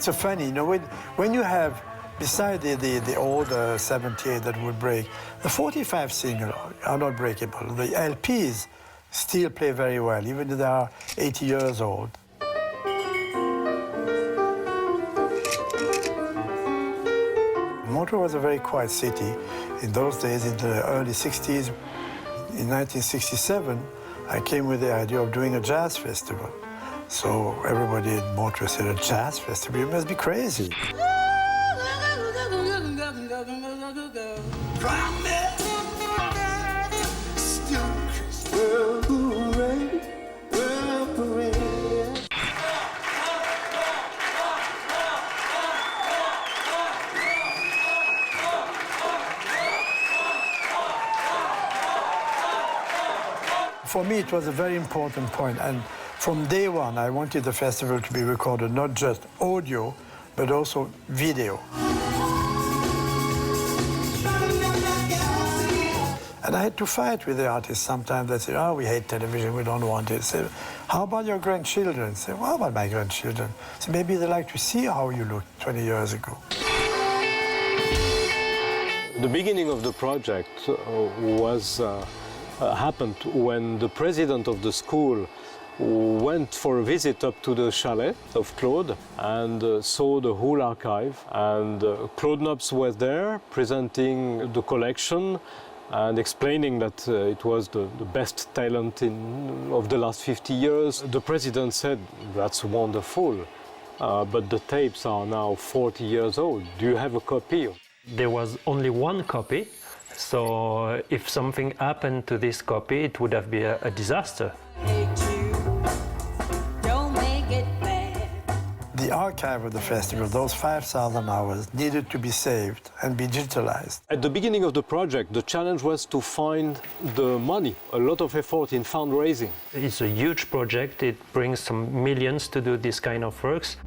It's so funny, you know, when you have, beside the old 78 that would break, the 45 single are not breakable. The LPs still play very well, even if they are 80 years old. Montreux was a very quiet city in those days, in the early 60s. In 1967, I came with the idea of doing a jazz festival. So everybody in Montreux said, a jazz festival? You must be crazy. For me, it was a very important point, and from day one, I wanted the festival to be recorded not just audio, but also video. And I had to fight with the artists sometimes. They said, oh, we hate television, we don't want it. I said, how about your grandchildren? I said, well, how about my grandchildren? I said, maybe they like to see how you looked 20 years ago. The beginning of the project happened when the president of the school went for a visit up to the chalet of Claude and saw the whole archive. And Claude Nobsa was there presenting the collection and explaining that it was the best talent of the last 50 years. The president said, that's wonderful, but the tapes are now 40 years old. Do you have a copy? There was only one copy. So if something happened to this copy, it would have been a disaster. The archive of the festival, those 5,000 hours, needed to be saved and be digitalized. At the beginning of the project, the challenge was to find the money, a lot of effort in fundraising. It's a huge project. It brings some millions to do this kind of works.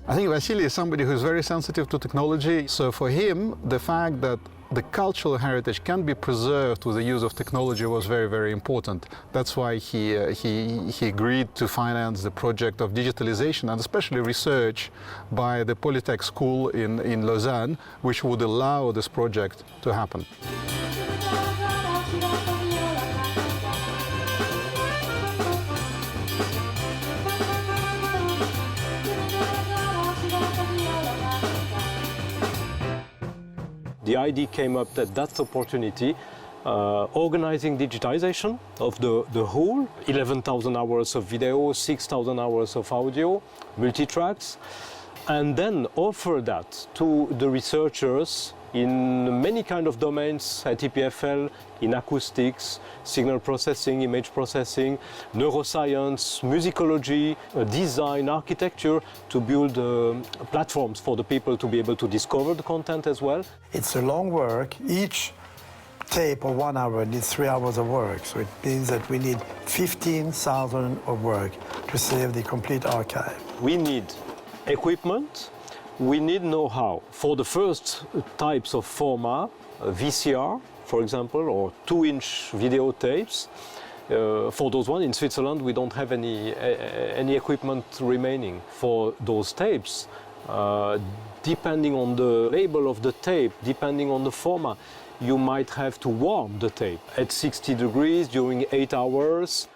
I think Vasily is somebody who's very sensitive to technology. So for him, the fact that the cultural heritage can be preserved with the use of technology was very, very important. That's why he agreed to finance the project of digitalization and especially research by the Polytech School in Lausanne, which would allow this project to happen. The idea came up that that's opportunity, organizing digitization of the whole, 11,000 hours of video, 6,000 hours of audio, multi-tracks, and then offer that to the researchers in many kind of domains at EPFL, in acoustics, signal processing, image processing, neuroscience, musicology, design, architecture, to build platforms for the people to be able to discover the content as well. It's a long work. Each tape of 1 hour needs 3 hours of work, so it means that we need 15,000 of work to save the complete archive. We need equipment. We need know-how. For the first types of format, VCR, for example, or 2-inch videotapes, for those ones in Switzerland, we don't have any equipment remaining. For those tapes, depending on the label of the tape, depending on the format, you might have to warm the tape at 60 degrees during 8 hours.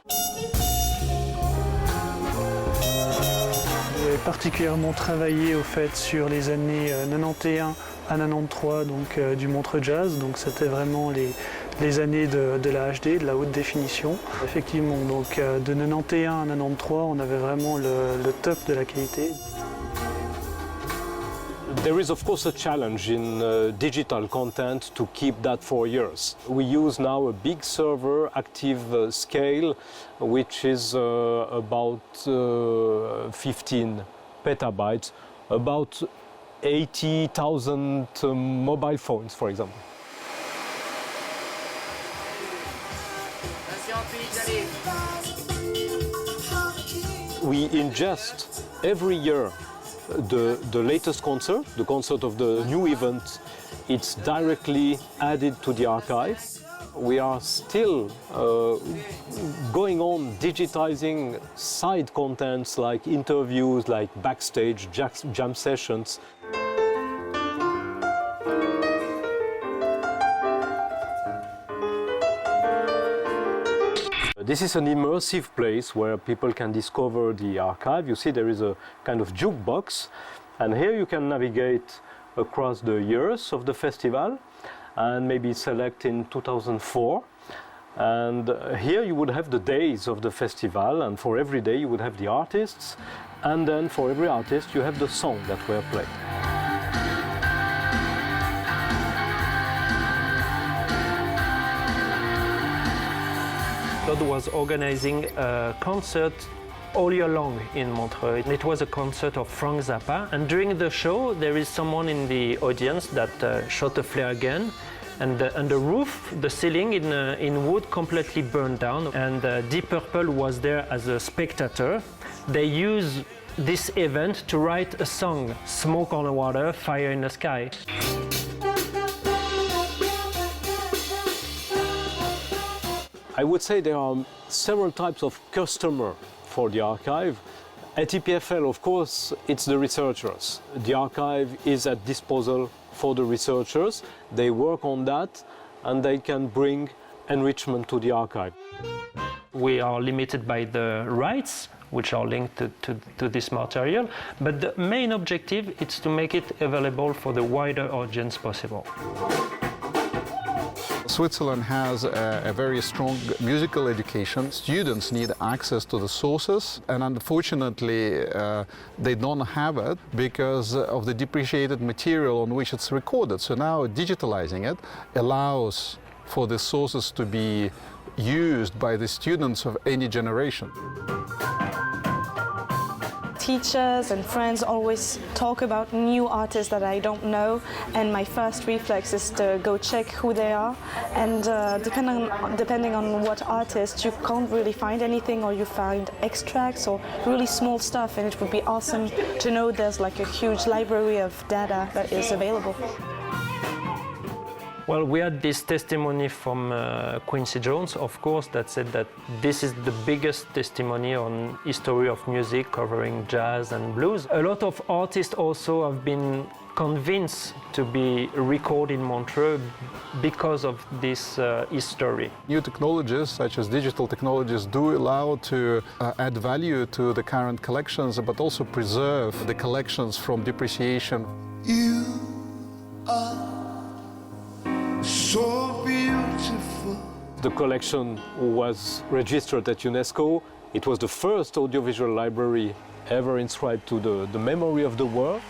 J'ai particulièrement travaillé au fait sur les années 91 à 93 donc, du Montreux Jazz, donc c'était vraiment les années de la HD, de la haute définition. Effectivement, donc de 91 à 93, on avait vraiment le top de la qualité. There is of course a challenge in digital content to keep that for years. We use now a big server, active scale, which is about 15 petabytes, about 80,000 mobile phones, for example. We ingest every year the latest concert, the concert of the new event it's directly added to the archive. We are still going on digitizing side contents like interviews, like backstage jam sessions. This is an immersive place where people can discover the archive. You see there is a kind of jukebox, and here you can navigate across the years of the festival and maybe select in 2004. And here you would have the days of the festival, and for every day you would have the artists, and then for every artist you have the song that were played. Claude was organizing a concert all year long in Montreux. It was a concert of Frank Zappa, and during the show there is someone in the audience that shot a flare gun, and the roof, the ceiling in wood completely burned down, and Deep Purple was there as a spectator. They used this event to write a song, Smoke on the Water, Fire in the Sky. I would say there are several types of customer for the archive. At EPFL, of course, it's the researchers. The archive is at disposal for the researchers. They work on that and they can bring enrichment to the archive. We are limited by the rights which are linked to this material, but the main objective is to make it available for the wider audience possible. Switzerland has a very strong musical education. Students need access to the sources, and unfortunately they don't have it because of the depreciated material on which it's recorded. So now digitalizing it allows for the sources to be used by the students of any generation. Teachers and friends always talk about new artists that I don't know, and my first reflex is to go check who they are. And depending on what artist, you can't really find anything, or you find extracts or really small stuff, and it would be awesome to know there's like a huge library of data that is available. Well, we had this testimony from Quincy Jones, of course, that said that this is the biggest testimony on history of music covering jazz and blues. A lot of artists also have been convinced to be recorded in Montreux because of this history. New technologies, such as digital technologies, do allow to add value to the current collections, but also preserve the collections from depreciation. You are so beautiful. The collection was registered at UNESCO. It was the first audiovisual library ever inscribed to the memory of the world.